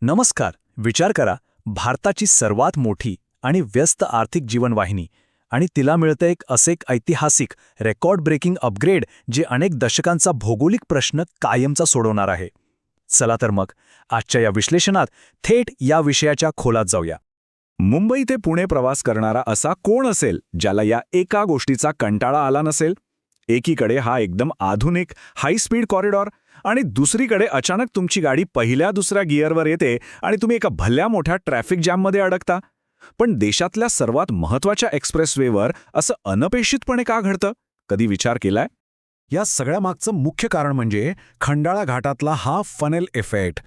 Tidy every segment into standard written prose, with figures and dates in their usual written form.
नमस्कार. विचार करा, भारताची सर्वात मोठी आणि व्यस्त आर्थिक जीवनवाहिनी आणि तिला मिळतं एक ऐतिहासिक रेकॉर्ड ब्रेकिंग अपग्रेड जे अनेक दशकांचा भौगोलिक प्रश्न कायमचा सोडवणार आहे. चला तर मग आजच्या या विश्लेषणात थेट या विषयाच्या खोलात जाऊया. मुंबई ते पुणे प्रवास करणारा असा कोण असेल ज्याला या एका गोष्टीचा कंटाळा आला नसेल? एकीकडे हा एकदम आधुनिक हाय स्पीड कॉरिडॉर आणि दुसरीकडे अचानक तुमची गाडी पहिल्या दुसऱ्या गिअरवर येते आणि तुम्ही एका भल्या मोठ्या ट्रॅफिक जॅममध्ये अडकता. पण देशातल्या सर्वात महत्त्वाच्या एक्सप्रेसवेवर असं अनपेक्षितपणे का घडतं? कधी विचार केलाय? या सगळ्यामागचं मुख्य कारण म्हणजे खंडाळा घाटातला हा फनेल इफेक्ट.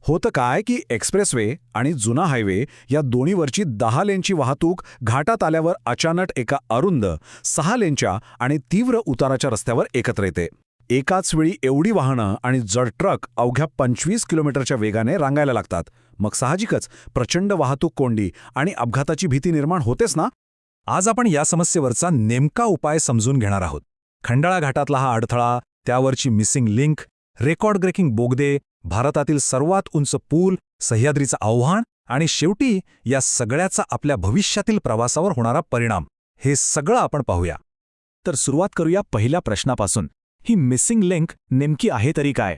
होतं काय की एक्सप्रेसवे आणि जुना हायवे या दोन्हीवरची 10 लेनची वाहतूक घाटात आल्यावर अचानक एका अरुंद 6 लेनच्या आणि तीव्र उताराच्या रस्त्यावर एकत्र येते. एकाच वेळी एवढी वाहनं आणि जड ट्रक अवघ्या 25 किलोमीटरच्या वेगाने रांगायला लागतात. मग साहजिकच प्रचंड वाहतूक कोंडी आणि अपघाताची भीती निर्माण होतेच ना. आज आपण या समस्येवरचा नेमका उपाय समजून घेणार आहोत. खंडाळा घाटातला हा अडथळा, त्यावरची मिसिंग लिंक, रेकॉर्ड ब्रेकिंग बोगदे, भारतातील सर्वात उंच पूल, सह्याद्रीचं आव्हान आणि शेवटी या सगळ्याचा आपल्या भविष्यातील प्रवासावर होणारा परिणाम, हे सगळं आपण पाहूया. तर सुरुवात करूया पहिल्या प्रश्नापासून. ही मिसिंग लिंक नेमकी आहे तरी काय?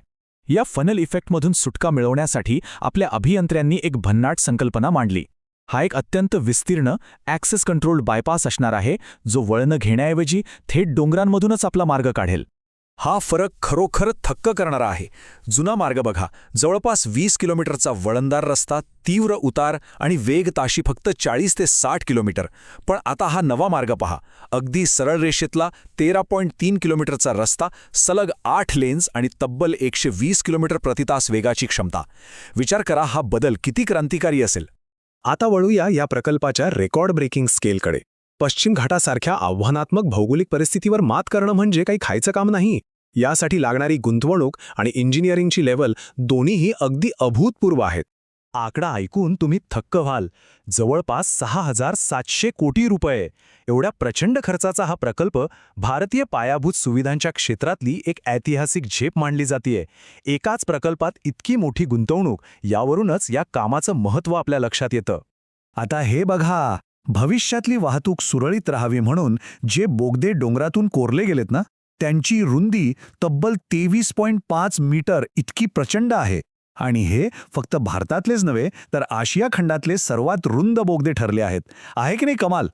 या फनल इफेक्टमधून सुटका मिळवण्यासाठी आपल्या अभियंत्र्यांनी एक भन्नाट संकल्पना मांडली. हा एक अत्यंत विस्तीर्ण ॲक्सेस कंट्रोल्ड बायपास असणार आहे, जो वळणं घेण्याऐवजी थेट डोंगरांमधूनच आपला मार्ग काढेल. हा फरक खरोखर थक्क करणारा आहे. जुना मार्ग बघा, जवळपास 20 किलोमीटरचा वळणदार रस्ता, तीव्र उतार आणि वेग ताशी फक्त 40 ते 60 किलोमीटर. पण आता हा नवा मार्ग पहा, अगदी सरळ रेषेतला 13.3 किलोमीटरचा रस्ता, सलग 8 लेन्स आणि तब्बल 120 किलोमीटर प्रतितास वेगाची क्षमता. विचार करा, हा बदल किती क्रांतिकारी असेल. आता वळूया या प्रकल्पाच्या रेकॉर्ड ब्रेकिंग स्केलकडे. पश्चिम घाटासारख्या आव्हानात्मक भौगोलिक परिस्थितीवर मात करणं म्हणजे काही खायचं काम नाही. यासाठी लागणारी गुंतवणूक आणि इंजिनिअरिंगची लेव्हल दोन्हीही अगदी अभूतपूर्व आहेत. आकडा ऐकून तुम्ही थक्क व्हाल. जवळपास 6,700 कोटी रुपये. एवढ्या प्रचंड खर्चाचा हा प्रकल्प भारतीय पायाभूत सुविधांच्या क्षेत्रातली एक ऐतिहासिक झेप मानली जातीये. एकाच प्रकल्पात इतकी मोठी गुंतवणूक, यावरूनच या कामाचं महत्त्व आपल्या लक्षात येतं. आता हे बघा, भविष्यातली वाहतूक सुरळीत राहावी म्हणून जे बोगदे डोंगरातून कोरले गेलेत ना, त्यांची रुंदी तब्बल 23.5 मीटर इतकी प्रचंड आहे. आणि हे फक्त भारतातलेच नव्हे तर आशिया खंडातले सर्वात रुंद बोगदे ठरले आहेत. आहे की नाही कमाल?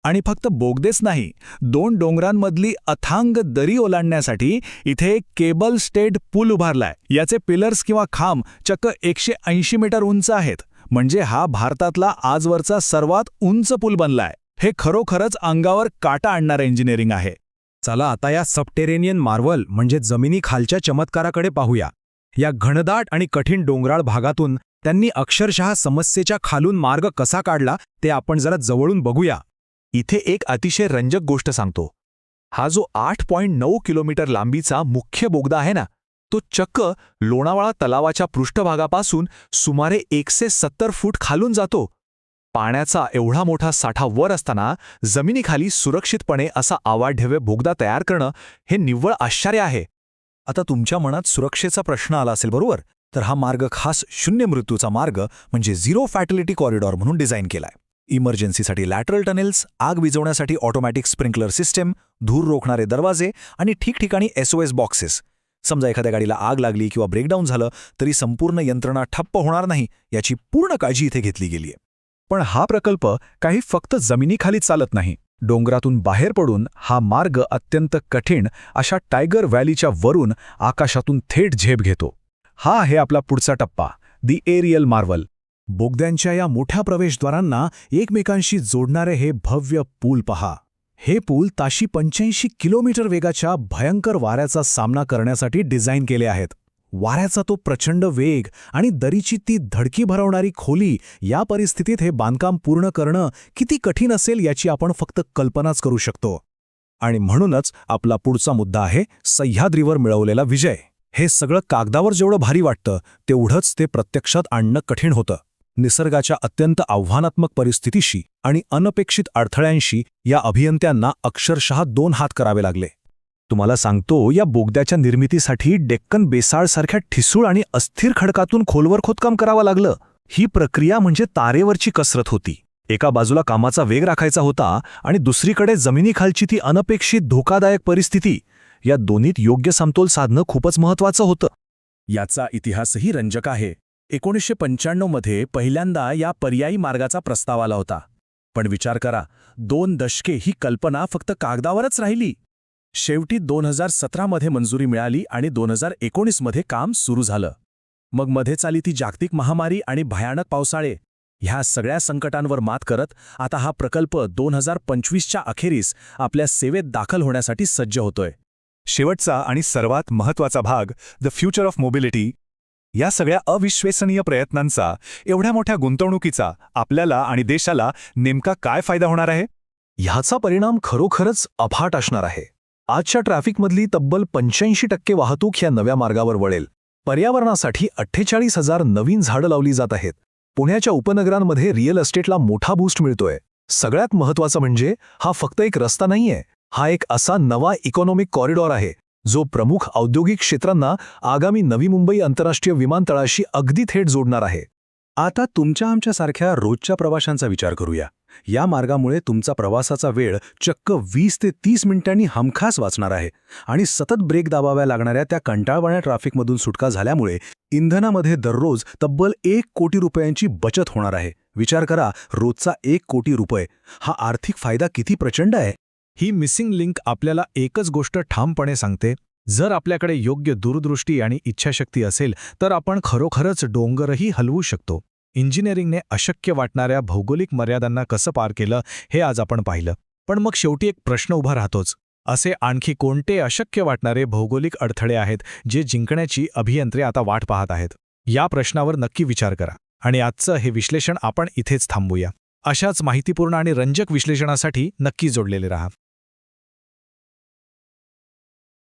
आणि फक्त बोगदेच नाही, 2 डोंगरांमधली अथांग दरी ओलांडण्यासाठी इथे एक केबल स्टेड पूल उभारलाय. याचे पिलर्स किंवा खांब चक्क 180 मीटर उंच आहेत. म्हणजे हा भारतातला आजवरचा सर्वात उंच पूल बनलाय. हे खरोखरच अंगावर काटा आणणारं इंजिनिअरिंग आहे. चला आता या सबटेरेनियन मार्वल म्हणजे जमिनी खालच्या चमत्काराकडे पाहूया. या घनदाट आणि कठीण डोंगराळ भागातून त्यांनी अक्षरशः समस्येच्या खालून मार्ग कसा काढला ते आपण जरा जवळून बघूया. इथे एक अतिशय रंजक गोष्ट सांगतो. हा जो 8.9 किलोमीटर लांबीचा मुख्य बोगदा आहे ना, तो चक्क लोणावळा तलावाच्या पृष्ठभागापासून सुमारे 170 फूट खालून जातो. पाण्याचा एवढा मोठा साठा वर असताना जमिनीखाली सुरक्षितपणे असा आवाढव्य बोगदा तयार करणं हे निव्वळ आश्चर्य आहे. आता तुमच्या मनात सुरक्षेचा प्रश्न आला असेल, बरोबर? तर हा मार्ग खास शून्य मृत्यूचा मार्ग म्हणजे झिरो फॅटलिटी कॉरिडॉर म्हणून डिझाईन केलाय. इमर्जन्सीसाठी लॅटरल टनेल्स, आग विझवण्यासाठी ऑटोमॅटिक स्प्रिंकलर सिस्टम, धूर रोखणारे दरवाजे आणि ठिकठिकाणी SOS बॉक्सेस. समजा एखाद्या गाडीला आग लागली किंवा ब्रेकडाऊन झालं तरी संपूर्ण यंत्रणा ठप्प होणार नाही याची पूर्ण काळजी इथे घेतली गेलीय. पण हा प्रकल्प काही फक्त जमिनीखाली चालत नाही. डोंगरातून बाहेर पडून हा मार्ग अत्यंत कठीण अशा टायगर व्हॅलीच्या वरून आकाशातून थेट झेप घेतो. हा आहे आपला पुढचा टप्पा, दी एरियल मार्वल. बोगद्यांच्या या मोठ्या प्रवेशद्वारांना एकमेकांशी जोडणारे हे भव्य पूल पहा. हे पूल ताशी 85 किलोमीटर वेगाच्या भयंकर वाऱ्याचा सामना करण्यासाठी डिझाईन केले आहेत. वाऱ्याचा तो प्रचंड वेग आणि दरीची ती धडकी भरवणारी खोली, या परिस्थितीत हे बांधकाम पूर्ण करणं किती कठीण असेल याची आपण फक्त कल्पनाच करू शकतो. आणि म्हणूनच आपला पुढचा मुद्दा आहे सह्याद्रीवर मिळवलेला विजय. हे सगळं कागदावर जेवढं भारी वाटतं तेवढंच ते प्रत्यक्षात आणणं कठीण होतं. निसर्गाच्या अत्यंत आव्हानात्मक परिस्थितीशी आणि अनपेक्षित अडथळ्यांशी या अभियंत्यांना अक्षरशः 2 हात करावे लागले. तुम्हाला सांगतो, या बोगद्याच्या निर्मितीसाठी डेक्कन बेसाळसारख्या ठिसूळ आणि अस्थिर खडकातून खोलवर खोदकाम करावं लागलं. ही प्रक्रिया म्हणजे तारेवरची कसरत होती. एका बाजूला कामाचा वेग राखायचा होता आणि दुसरीकडे जमिनीखालची ती अनपेक्षित धोकादायक परिस्थिती. या दोन्हीत योग्य समतोल साधणं खूपच महत्वाचं होतं. याचा इतिहासही रंजक आहे. 1995 मध्ये पहिल्यांदा या पर्यायी मार्गाचा प्रस्ताव आला होता. पण विचार करा, 2 दशके ही कल्पना फक्त कागदावरच राहिली. शेवटी 2017 मध्ये मंजुरी मिळाली आणि 2019 मध्ये काम सुरू झालं. मग मध्येच आली ती जागतिक महामारी आणि भयानक पावसाळे. ह्या सगळ्या संकटांवर मात करत आता हा प्रकल्प 2025च्या अखेरीस आपल्या सेवेत दाखल होण्यासाठी सज्ज होतोय. शेवटचा आणि सर्वात महत्त्वाचा भाग, द फ्युचर ऑफ मोबिलिटी. या सगळ्या अविश्वसनीय प्रयत्नांचा, एवढ्या मोठ्या गुंतवणुकीचा आपल्याला आणि देशाला नेमका काय फायदा होणार आहे? ह्याचा परिणाम खरोखरच अफाट असणार आहे. आजच्या ट्रॅफिकमधली तब्बल 85% वाहतूक या नव्या मार्गावर वळेल. पर्यावरणासाठी 48,000 नवीन झाडं लावली जात आहेत. पुण्याच्या उपनगरांमध्ये रिअल एस्टेटला मोठा बूस्ट मिळतोय. सगळ्यात महत्त्वाचं म्हणजे हा फक्त एक रस्ता नाहीये, हा एक असा नवा इकॉनॉमिक कॉरिडॉर आहे जो प्रमुख औद्योगिक क्षेत्रांना आगामी नवी मुंबई आंतरराष्ट्रीय विमानतळाशी अगदी थेट जोडणार आहे. आता तुमच्या आमच्यासारख्या रोजच्या प्रवाशांचा विचार करूया. या मार्गामुळे तुमचा प्रवासाचा वेळ चक्क 20 ते 30 मिनिटांनी हमखास वाचणार आहे आणि सतत ब्रेक दाबाव्या लागणाऱ्या त्या कंटाळवाण्या ट्रॅफिकमधून सुटका झाल्यामुळे इंधनामध्ये दररोज तब्बल 1 कोटी रुपयांची बचत होणार आहे. विचार करा, रोजचा 1 कोटी रुपये. हा आर्थिक फायदा किती प्रचंड आहे. ही मिसिंग लिंक आपल्याला एकच गोष्ट ठामपणे सांगते, जर आपल्याकडे योग्य दूरदृष्टी आणि इच्छाशक्ती असेल तर आपण खरोखरच डोंगरही हलवू शकतो. इंजिनिअरिंगने अशक्य वाटणाऱ्या भौगोलिक मर्यादांना कसं पार केलं हे आज आपण पाहिलं. पण मग शेवटी एक प्रश्न उभा राहतोच, असे आणखी कोणते अशक्य वाटणारे भौगोलिक अडथळे आहेत जे जिंकण्याची अभियंत्री आता वाट पाहत आहेत? या प्रश्नावर नक्की विचार करा. आणि आजचं हे विश्लेषण आपण इथेच थांबूया. अशाच माहितीपूर्ण आणि रंजक विश्लेषणासाठी नक्की जोडलेले राहा.